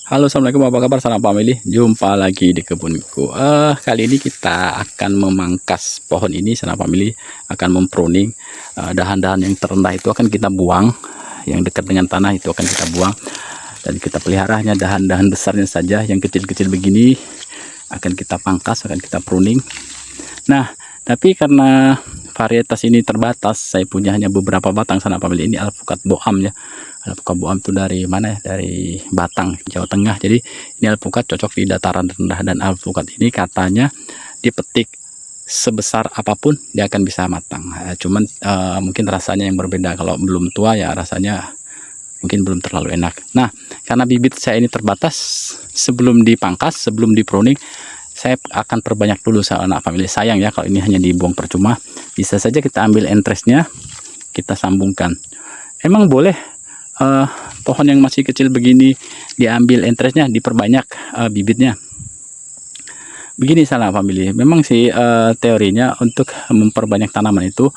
Halo, assalamualaikum, apa kabar salam family, jumpa lagi di kebunku. Kali ini kita akan memangkas pohon ini salam family, akan mempruning. Dahan-dahan yang terendah itu akan kita buang, yang dekat dengan tanah itu akan kita buang, dan kita pelihara hanya dahan-dahan besarnya saja. Yang kecil-kecil begini akan kita pangkas, akan kita pruning. Nah, tapi karena varietas ini terbatas, saya punya hanya beberapa batang salam family. Ini alpukat boam ya. Alpukat boam itu dari mana ya? Dari Batang, Jawa Tengah. Jadi ini alpukat cocok di dataran rendah, dan alpukat ini katanya dipetik sebesar apapun dia akan bisa matang. Cuman mungkin rasanya yang berbeda. Kalau belum tua ya rasanya mungkin belum terlalu enak. Nah, karena bibit saya ini terbatas, sebelum dipangkas, sebelum dipruning, saya akan perbanyak dulu anak family. Sayang ya kalau ini hanya dibuang percuma. Bisa saja kita ambil entresnya, kita sambungkan. Emang boleh pohon yang masih kecil begini diambil entresnya, diperbanyak bibitnya. Begini salah family, memang sih teorinya untuk memperbanyak tanaman itu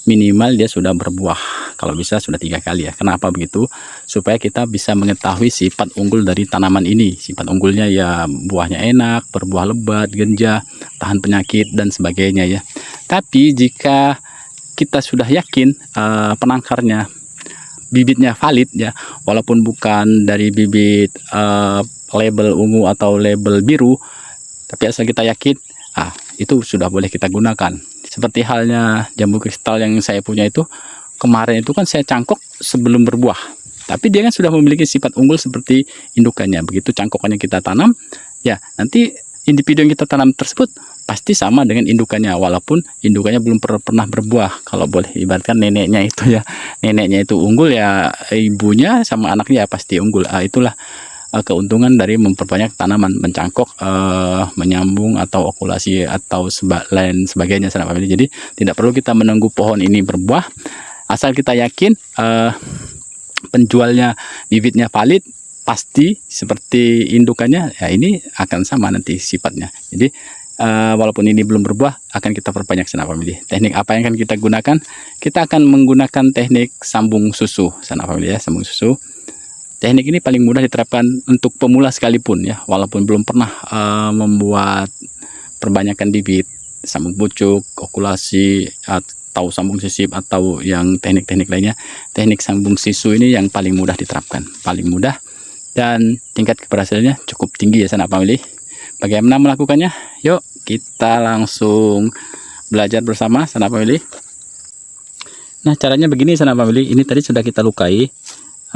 minimal dia sudah berbuah, kalau bisa sudah 3 kali ya. Kenapa begitu? Supaya kita bisa mengetahui sifat unggul dari tanaman ini. Sifat unggulnya ya buahnya enak, berbuah lebat, genjah, tahan penyakit dan sebagainya ya. Tapi jika kita sudah yakin penangkarnya, bibitnya valid ya, walaupun bukan dari bibit label ungu atau label biru, tapi asal kita yakin, itu sudah boleh kita gunakan. Seperti halnya jambu kristal yang saya punya itu, kemarin itu kan saya cangkok sebelum berbuah, tapi dia kan sudah memiliki sifat unggul seperti indukannya. Begitu cangkokannya kita tanam, ya nanti individu yang kita tanam tersebut pasti sama dengan indukannya, walaupun indukannya belum pernah berbuah. Kalau boleh ibaratkan neneknya itu ya, neneknya itu unggul ya, ibunya sama anaknya pasti unggul. Itulah keuntungan dari memperbanyak tanaman, mencangkok, menyambung atau okulasi atau lain sebagainya sahabat family. Jadi tidak perlu kita menunggu pohon ini berbuah, asal kita yakin penjualnya bibitnya valid, pasti seperti indukannya ya, ini akan sama nanti sifatnya. Jadi walaupun ini belum berbuah, akan kita perbanyak sahabat family. Teknik apa yang akan kita gunakan? Kita akan menggunakan teknik sambung susu sahabat family ya, sambung susu. Teknik ini paling mudah diterapkan untuk pemula sekalipun ya, walaupun belum pernah membuat perbanyakan bibit, sambung pucuk, okulasi, atau sambung sisip, atau yang teknik-teknik lainnya. Teknik sambung sisu ini yang paling mudah diterapkan, paling mudah, dan tingkat keberhasilannya cukup tinggi ya sahabat family. Bagaimana melakukannya? Yuk kita langsung belajar bersama sahabat family. Nah, caranya begini sahabat family. Ini tadi sudah kita lukai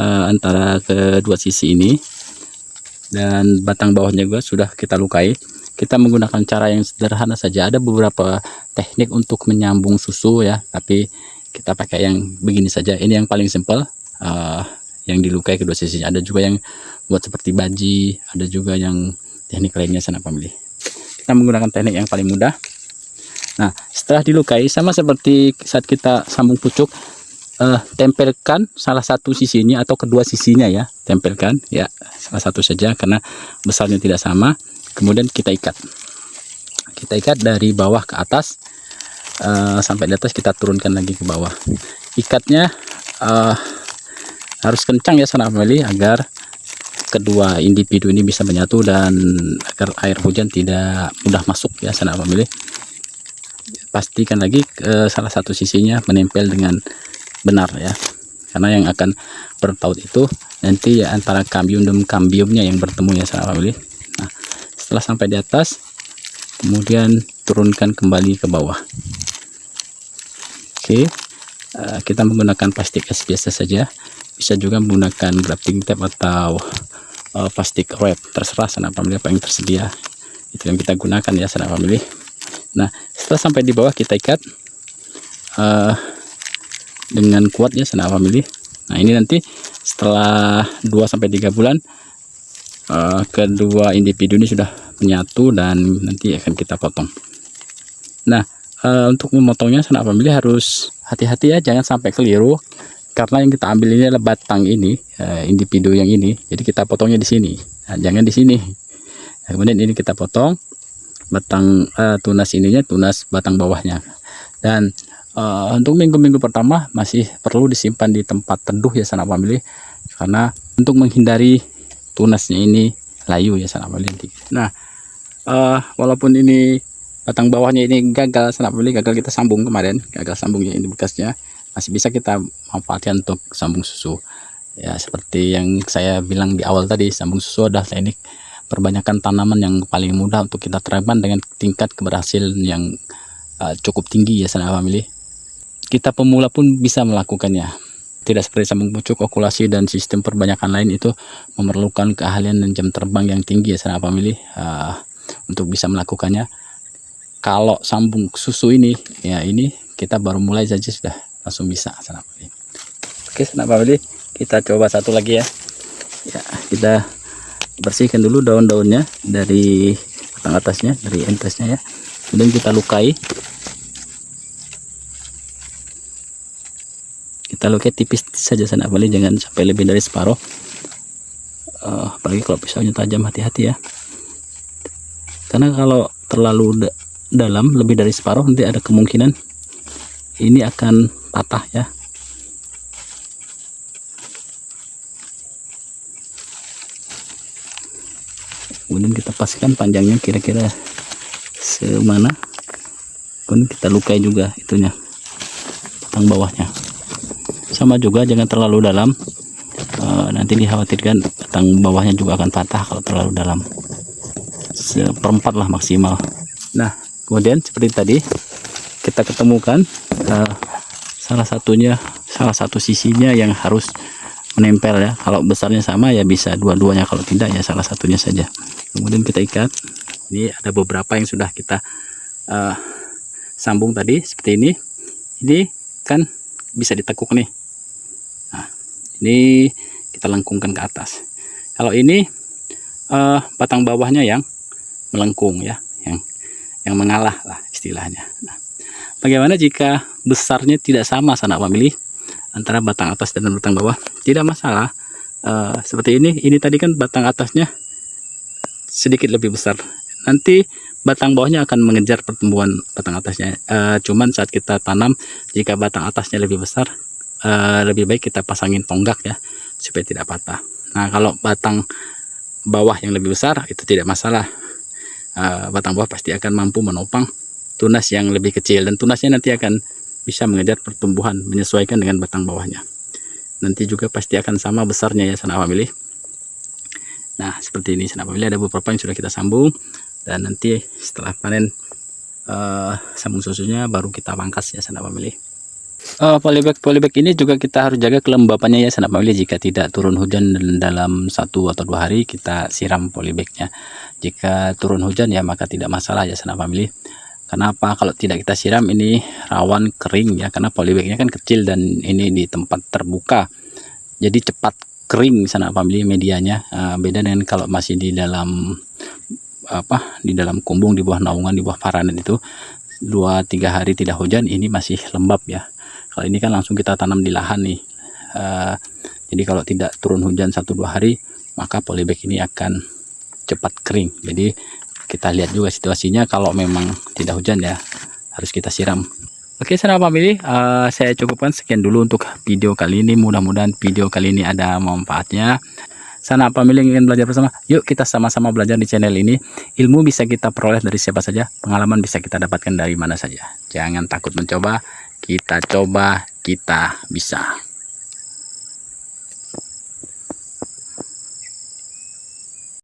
antara kedua sisi ini, dan batang bawahnya juga sudah kita lukai. Kita menggunakan cara yang sederhana saja. Ada beberapa teknik untuk menyambung susu ya, tapi kita pakai yang begini saja. Ini yang paling simple, yang dilukai kedua sisinya. Ada juga yang buat seperti baji, ada juga yang teknik lainnya sahabat family. Kita menggunakan teknik yang paling mudah. Nah, setelah dilukai, sama seperti saat kita sambung pucuk, tempelkan salah satu sisinya atau kedua sisinya ya, tempelkan ya salah satu saja karena besarnya tidak sama. Kemudian kita ikat dari bawah ke atas, sampai di atas kita turunkan lagi ke bawah. Ikatnya harus kencang ya sahabat family, agar kedua individu ini bisa menyatu dan agar air hujan tidak mudah masuk ya sahabat family. Pastikan lagi salah satu sisinya menempel dengan benar ya, karena yang akan bertaut itu nanti ya antara kambium dan kambiumnya yang bertemu ya sahabat family. Nah, setelah sampai di atas, kemudian turunkan kembali ke bawah. Oke, kita menggunakan plastik es biasa saja, bisa juga menggunakan grafting tape atau plastik wrap, terserah sahabat family apa yang tersedia, itu yang kita gunakan ya sahabat family. Nah, setelah sampai di bawah kita ikat dengan kuat ya sahabat family. Nah, ini nanti setelah 2-3 bulan kedua individu ini sudah menyatu dan nanti akan kita potong. Nah, untuk memotongnya sahabat family harus hati-hati ya, jangan sampai keliru, karena yang kita ambil ini adalah batang ini, individu yang ini, jadi kita potongnya di sini. Nah, jangan di sini. Nah, kemudian ini kita potong batang tunas ininya, tunas batang bawahnya. Dan untuk minggu-minggu pertama masih perlu disimpan di tempat teduh ya sahabat family, karena untuk menghindari tunasnya ini layu ya sanak family. Nah, walaupun ini batang bawahnya ini gagal sanak family, gagal kita sambung kemarin, gagal sambungnya ini bekasnya, masih bisa kita manfaatkan untuk sambung susu. Ya seperti yang saya bilang di awal tadi, sambung susu adalah teknik perbanyakan tanaman yang paling mudah untuk kita terapkan dengan tingkat keberhasilan yang cukup tinggi ya sanak family. Kita pemula pun bisa melakukannya. Tidak seperti sambung pucuk, okulasi dan sistem perbanyakan lain, itu memerlukan keahlian dan jam terbang yang tinggi ya sanak family untuk bisa melakukannya. Kalau sambung susu ini ya, ini kita baru mulai saja sudah langsung bisa sanak family. Oke sanak family, kita coba satu lagi ya. Ya, kita bersihkan dulu daun-daunnya dari batang atasnya, dari entesnya ya. Kemudian kita lukai. Kita lukai tipis saja sanak family, jangan sampai lebih dari separuh. Apalagi kalau pisaunya tajam, hati-hati ya. Karena kalau terlalu dalam, lebih dari separuh, nanti ada kemungkinan ini akan patah ya. Kemudian kita pastikan panjangnya kira-kira semana. Kemudian kita lukai juga itunya, batang bawahnya. Sama juga jangan terlalu dalam, nanti dikhawatirkan batang bawahnya juga akan patah kalau terlalu dalam. Seperempat lah maksimal. Nah kemudian seperti tadi kita ketemukan salah satu sisinya yang harus menempel ya. Kalau besarnya sama ya bisa dua-duanya, kalau tidak ya salah satunya saja. Kemudian kita ikat. Ini ada beberapa yang sudah kita sambung tadi seperti ini. Ini kan bisa ditekuk nih. Nah ini kita lengkungkan ke atas. Kalau ini batang bawahnya yang melengkung ya, yang mengalah lah istilahnya. Nah, bagaimana jika besarnya tidak sama sanak family antara batang atas dan batang bawah? Tidak masalah. Seperti ini tadi kan batang atasnya sedikit lebih besar, nanti batang bawahnya akan mengejar pertumbuhan batang atasnya. Cuman saat kita tanam, jika batang atasnya lebih besar, lebih baik kita pasangin tonggak ya, supaya tidak patah. Nah kalau batang bawah yang lebih besar itu tidak masalah, batang bawah pasti akan mampu menopang tunas yang lebih kecil, dan tunasnya nanti akan bisa mengejar pertumbuhan menyesuaikan dengan batang bawahnya. Nanti juga pasti akan sama besarnya ya sanak family. Nah seperti ini sanak family, ada beberapa yang sudah kita sambung, dan nanti setelah panen sambung susunya baru kita pangkas ya sanak family. Polybag ini juga kita harus jaga kelembapannya ya sanak family. Jika tidak turun hujan dalam 1 atau 2 hari, kita siram polybagnya. Jika turun hujan ya maka tidak masalah ya sanak family. Kenapa? Kalau tidak kita siram ini rawan kering ya, karena polybagnya kan kecil dan ini di tempat terbuka, jadi cepat kering sanak family medianya. Beda dengan kalau masih di dalam di dalam kumbung, di bawah naungan, di bawah paranet itu 2-3 hari tidak hujan, ini masih lembab ya. Kalau ini kan langsung kita tanam di lahan nih, jadi kalau tidak turun hujan 1-2 hari maka polybag ini akan cepat kering. Jadi kita lihat juga situasinya, kalau memang tidak hujan ya harus kita siram. Oke sanak family, saya cukupkan sekian dulu untuk video kali ini. Mudah-mudahan video kali ini ada manfaatnya. Sanak family yang ingin belajar bersama, yuk kita sama-sama belajar di channel ini. Ilmu bisa kita peroleh dari siapa saja, pengalaman bisa kita dapatkan dari mana saja. Jangan takut mencoba, kita coba, kita bisa.